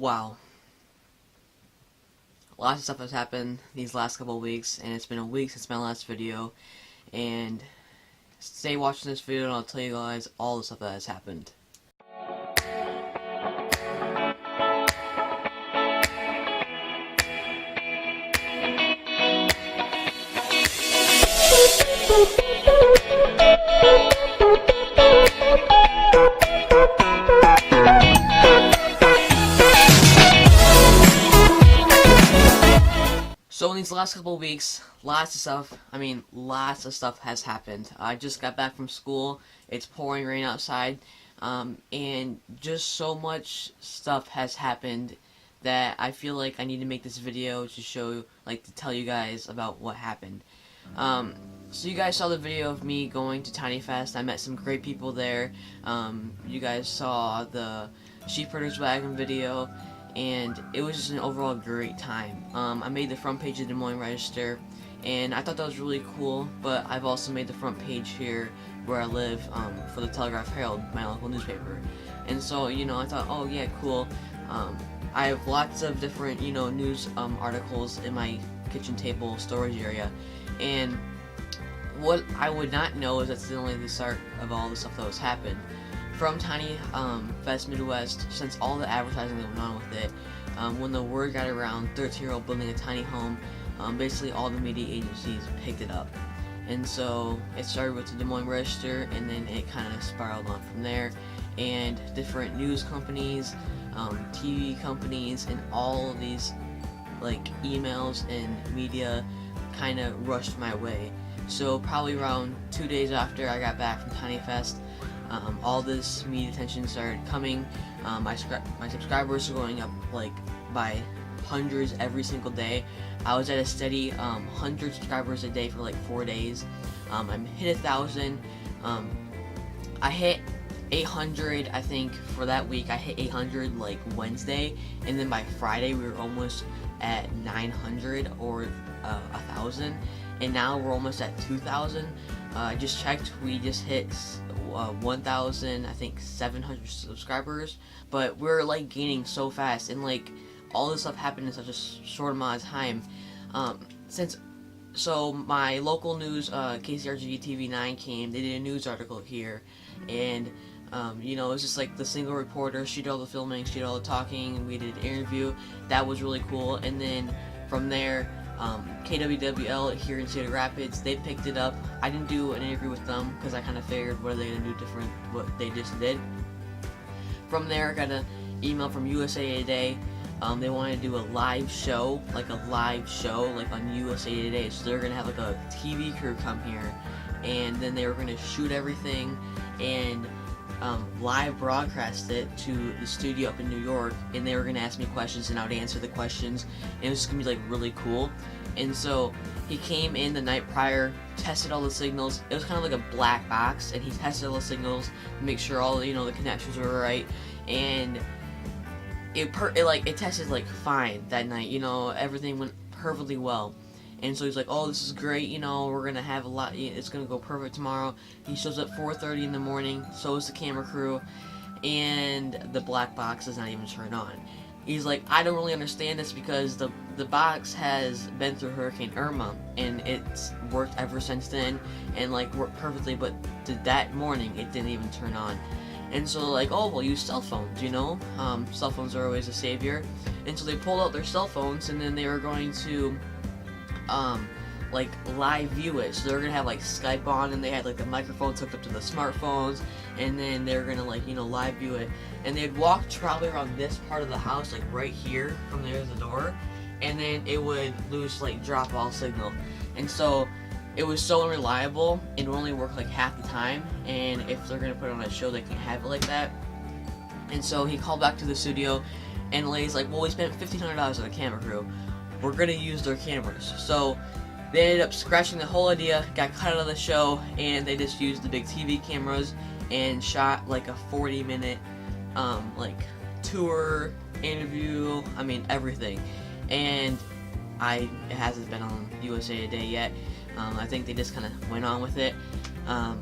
Wow. Lots of stuff has happened these last couple of weeks, and it's been a week since my last video. And stay watching this video and I'll tell you guys all the stuff that has happened. So in these last couple of weeks, lots of stuff has happened. I just got back from school. It's pouring rain outside, and just so much stuff has happened that I feel like I need to make this video to show, to tell you guys about what happened. So you guys saw the video of me going to Tiny Fest. I met some great people there. You guys saw the Sheep Herders Wagon video. And it was just an overall great time. I made the front page of the Des Moines Register, and I thought that was really cool, but I've also made the front page here where I live for the Telegraph Herald, my local newspaper. And so, I thought, oh yeah, cool. I have lots of different, news articles in my kitchen table storage area, and what I would not know is that's only the start of all the stuff that was happened. From Tiny Fest Midwest, since all the advertising that went on with it, when the word got around 13-year-old building a tiny home, basically all the media agencies picked it up. And so it started with the Des Moines Register, and then it kind of spiraled on from there. And different news companies, TV companies, and all of these emails and media kind of rushed my way. So probably around 2 days after I got back from Tiny Fest, all this media attention started coming. My subscribers were going up by hundreds every single day. I was at a steady 100 subscribers a day for 4 days. I hit 1,000. I hit 800, I think, for that week. I hit 800 Wednesday, and then by Friday we were almost at 900 or 1,000, and now we're almost at 2,000. I just checked, we just hit 1,000, I think 700 subscribers, but we're gaining so fast, and all this stuff happened in such a short amount of time. So my local news, KCRG TV9 came, they did a news article here, and it was just the single reporter. She did all the filming, she did all the talking, and we did an interview. That was really cool. And then from there, KWWL here in Cedar Rapids, they picked it up. I didn't do an interview with them because I kind of figured what are they going to do different what they just did. From there, I got an email from USA Today. They wanted to do a live show, on USA Today. So they're going to have a TV crew come here, and then they were going to shoot everything and live broadcast it to the studio up in New York, and they were going to ask me questions and I would answer the questions, and it was just going to be really cool. And so he came in the night prior, tested all the signals. It was kind of like a black box, and he tested all the signals to make sure all the connections were right, and it tested fine that night. Everything went perfectly well. And so he's like, oh, this is great, we're going to have a lot, it's going to go perfect tomorrow. He shows up 4:30 in the morning, so is the camera crew, and the black box does not even turn on. He's like, I don't really understand this because the box has been through Hurricane Irma, and it's worked ever since then, and worked perfectly, but that morning it didn't even turn on. And so oh, well, use cell phones, cell phones are always a savior. And so they pulled out their cell phones, and then they were going to live view it. So they were gonna have Skype on, and they had the microphones hooked up to the smartphones, and then they were gonna live view it. And they'd walk probably around this part of the house, right here from there to the door, and then it would lose drop all signal. And so it was so unreliable, it would only work half the time, and if they're gonna put it on a show, they can't have it like that. And so he called back to the studio, and the lady's like, well, we spent $1,500 on a camera crew, we're gonna use their cameras. So they ended up scratching the whole idea, got cut out of the show, and they just used the big TV cameras and shot a 40-minute tour, interview, everything. And it hasn't been on USA Today yet. I think they just kind of went on with it,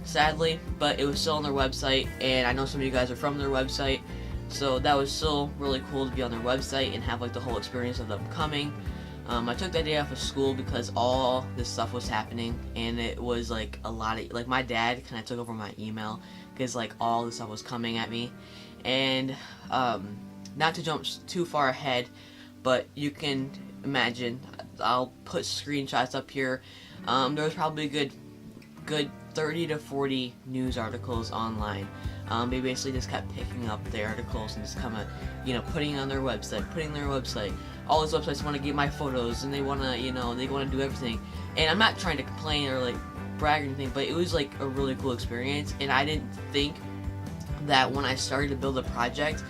sadly, but it was still on their website, and I know some of you guys are from their website. So that was still really cool to be on their website and have like the whole experience of them coming. I took that day off of school because all this stuff was happening, and it was like a lot of, like, my dad kind of took over my email because like all this stuff was coming at me. And not to jump too far ahead, but you can imagine, I'll put screenshots up here. There was probably a good 30 to 40 news articles online. They basically just kept picking up the articles and just kind of, putting it on their website. All those websites want to get my photos, and they want to, they want to do everything. And I'm not trying to complain or like brag or anything, but it was like a really cool experience. And I didn't think that when I started to build a project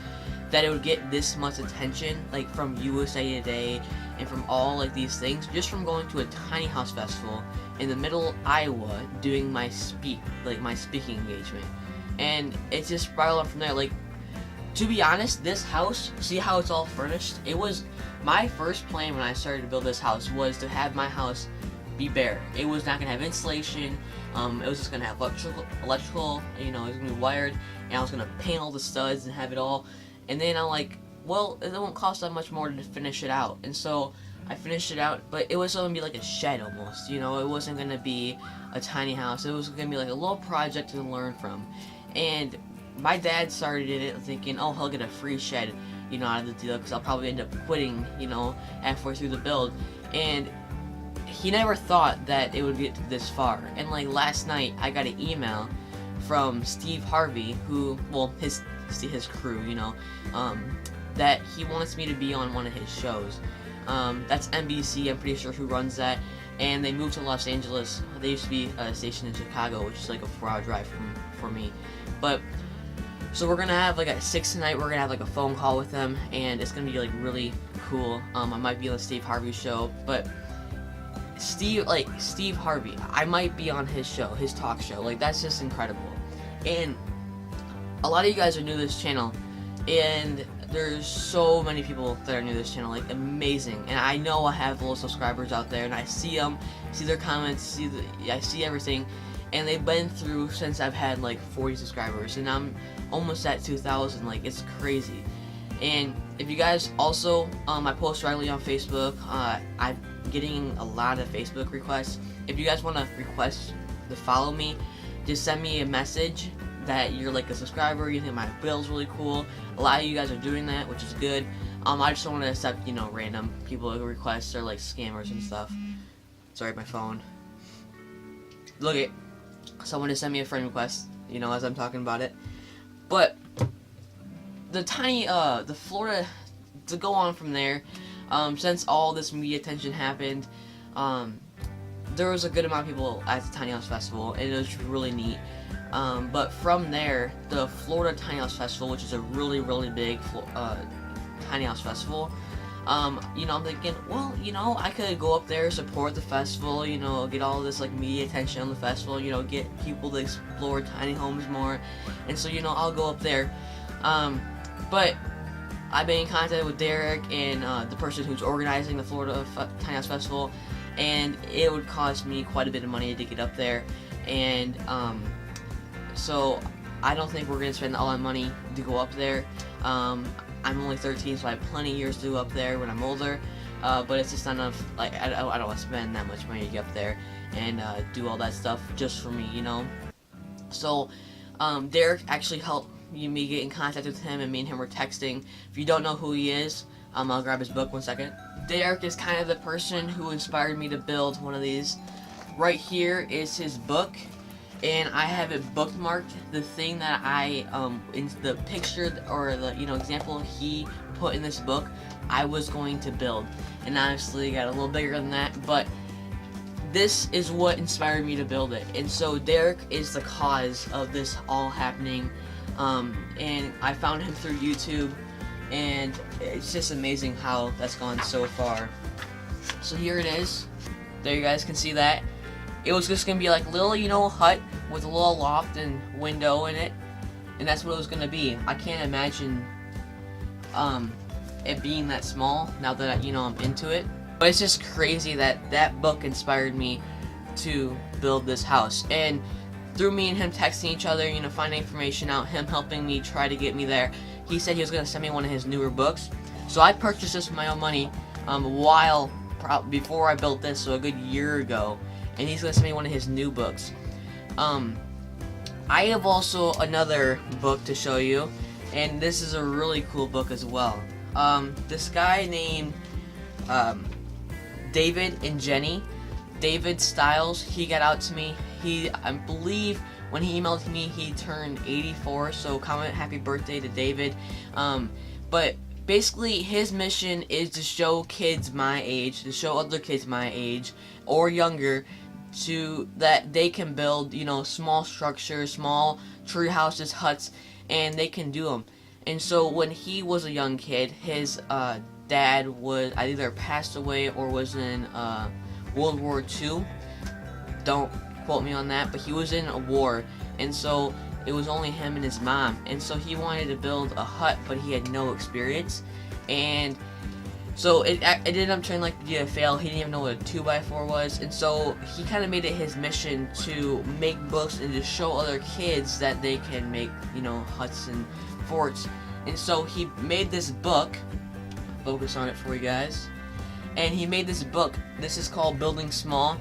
that it would get this much attention, like from USA Today and from all like these things, just from going to a tiny house festival in the middle of Iowa doing my speaking engagement. And it just spiraled up from there. Like, to be honest, this house, see how it's all furnished? It was my first plan when I started to build this house was to have my house be bare. It was not gonna have insulation. It was just gonna have electrical. It was gonna be wired, and I was gonna paint all the studs and have it all. And then I'm like, well, it won't cost that much more to finish it out. And so I finished it out, but it was gonna be like a shed almost. It wasn't gonna be a tiny house. It was gonna be like a little project to learn from. And my dad started it thinking, oh, he'll get a free shed, out of the deal, because I'll probably end up quitting, halfway through the build. And he never thought that it would get this far. And like last night, I got an email from Steve Harvey, who, well, his crew, that he wants me to be on one of his shows. That's NBC, I'm pretty sure, who runs that. And they moved to Los Angeles. They used to be stationed in Chicago, which is like a 4-hour drive for me. But so we're gonna have like at 6 tonight. We're gonna have like a phone call with them, and it's gonna be like really cool. I might be on the Steve Harvey show, but Steve Harvey, I might be on his show, his talk show. Like, that's just incredible. And a lot of you guys are new to this channel, and there's so many people that are new to this channel, like amazing. And I know I have little subscribers out there, and I see them, see their comments, I see everything. And they've been through since I've had like 40 subscribers, and I'm almost at 2,000. Like, it's crazy. And if you guys also, I post regularly on Facebook. I'm getting a lot of Facebook requests. If you guys want to request to follow me, just send me a message that you're like a subscriber, you think my build's really cool. A lot of you guys are doing that, which is good. I just don't want to accept, random people who request or like scammers and stuff. Sorry, my phone. Look it. Someone just sent me a friend request, as I'm talking about it. But the Florida, to go on from there, since all this media attention happened, there was a good amount of people at the Tiny House Festival, and it was really neat. But from there, the Florida Tiny House Festival, which is a really, really big Tiny House Festival, I'm thinking, well, I could go up there, support the festival, get all this like media attention on the festival, get people to explore tiny homes more, and so I'll go up there. But I've been in contact with Derek and the person who's organizing the Florida Tiny House Festival, and it would cost me quite a bit of money to get up there, and so I don't think we're gonna spend all that money to go up there. I'm only 13, so I have plenty of years to go up there when I'm older, but it's just not enough. Like, I don't want to spend that much money to get up there and do all that stuff just for me, So Derek actually helped me get in contact with him, and me and him were texting. If you don't know who he is, I'll grab his book 1 second. Derek is kind of the person who inspired me to build one of these. Right here is his book, and I have it bookmarked. The thing that I in the picture or the example he put in this book, I was going to build, and honestly got a little bigger than that, but this is what inspired me to build it. And so Derek is the cause of this all happening, and I found him through YouTube, and it's just amazing how that's gone so far. So here it is. There, you guys can see that. It was just gonna be like a little, hut with a little loft and window in it, and that's what it was gonna be. I can't imagine it being that small now that I'm into it. But it's just crazy that that book inspired me to build this house. And through me and him texting each other, finding information out, him helping me try to get me there, he said he was going to send me one of his newer books. So I purchased this with my own money before I built this, so a good year ago. And he's going to send me one of his new books. I have also another book to show you, and this is a really cool book as well. This guy named David and Jenny, David Styles, he got out to me. I believe when he emailed me, he turned 84, so comment happy birthday to David. But basically, his mission is to show kids my age, to show other kids my age or younger, that they can build, small structures, small tree houses, huts, and they can do them. And so when he was a young kid, his dad was either passed away or was in World War II. Don't quote me on that, but he was in a war, and so it was only him and his mom, and so he wanted to build a hut, but he had no experience, and so it ended up turning like a fail. He didn't even know what a 2x4 was, and so he kind of made it his mission to make books and to show other kids that they can make, huts and forts. And so he made this book, focus on it for you guys, and he made this book. This is called Building Small.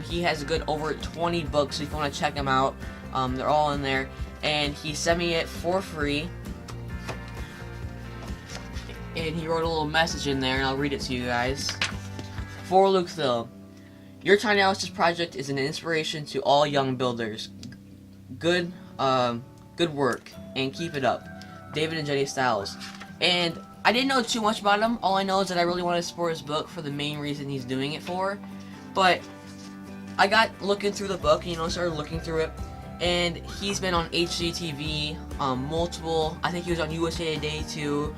He has a good over 20 books, so if you want to check them out, they're all in there, and he sent me it for free. And he wrote a little message in there, and I'll read it to you guys. For Luke Thill, your tiny houses project is an inspiration to all young builders. Good work, and keep it up. David and Jenny Styles. And I didn't know too much about him. All I know is that I really want to support his book for the main reason he's doing it for. But I got looking through the book, started looking through it, and he's been on HGTV, multiple. I think he was on USA Today too.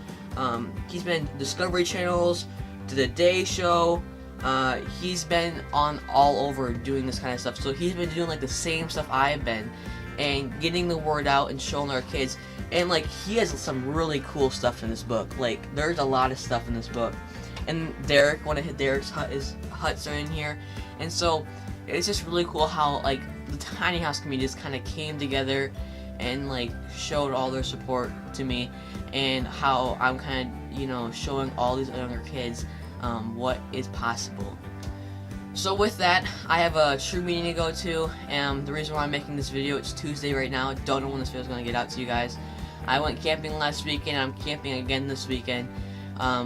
He's been Discovery Channels, to the Day Show. He's been on all over doing this kind of stuff. So he's been doing like the same stuff I've been, and getting the word out and showing our kids. And like, he has some really cool stuff in this book. Like, there's a lot of stuff in this book. And Derek, one of Derek's huts are in here. And so it's just really cool how like the tiny house community just kind of came together and like showed all their support to me, and how I'm kind of showing all these younger kids what is possible. So with that, I have a troop meeting to go to, and the reason why I'm making this video, it's Tuesday right now. I don't know when this video is going to get out to you guys. I went camping last weekend. I'm camping again this weekend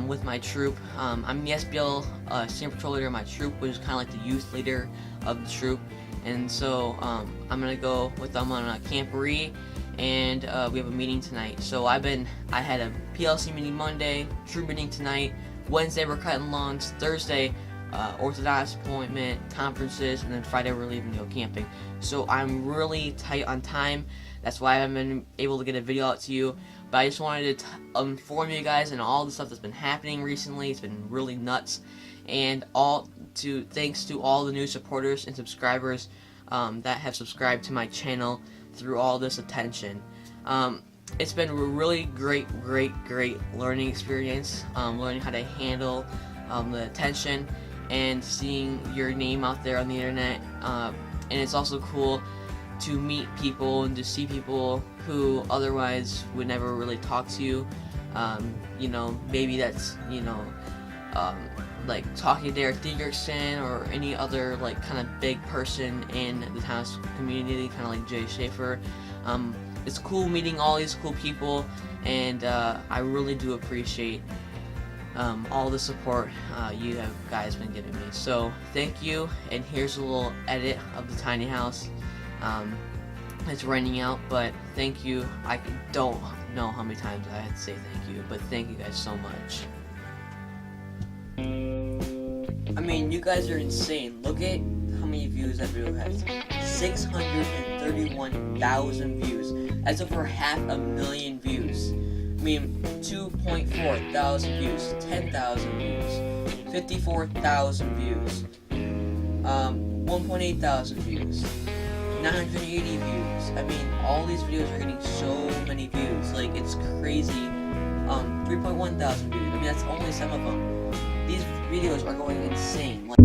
with my troop. I'm the SBL senior patrol leader of my troop, which is kind of like the youth leader of the troop. And so I'm gonna go with them on a camporee, and we have a meeting tonight. So I had a PLC meeting Monday, troop meeting tonight. Wednesday we're cutting lawns. Thursday orthodox appointment, conferences, and then Friday we're leaving to go camping. So I'm really tight on time. That's why I haven't been able to get a video out to you. But I just wanted to inform you guys and all the stuff that's been happening recently. It's been really nuts. And thanks to all the new supporters and subscribers that have subscribed to my channel through all this attention. It's been a really great learning experience, learning how to handle the attention and seeing your name out there on the internet. And it's also cool to meet people and to see people who otherwise would never really talk to you. Maybe that's, like talking to Derek Diegerson or any other like kind of big person in the house community, kind of like Jay Schaefer. It's cool meeting all these cool people, and I really do appreciate all the support you have guys been giving me. So thank you, and here's a little edit of the tiny house. It's raining out, but thank you. I don't know how many times I had to say thank you, but thank you guys so much. I mean, you guys are insane. Look at how many views that video has. 631,000 views. That's over 500,000 views. I mean, 2.4 thousand views, 10,000 views, 54,000 views, 1.8 thousand views, 980 views. I mean, all these videos are getting so many views. Like, it's crazy. 3.1 thousand views. I mean, that's only some of them. These videos are going insane. Like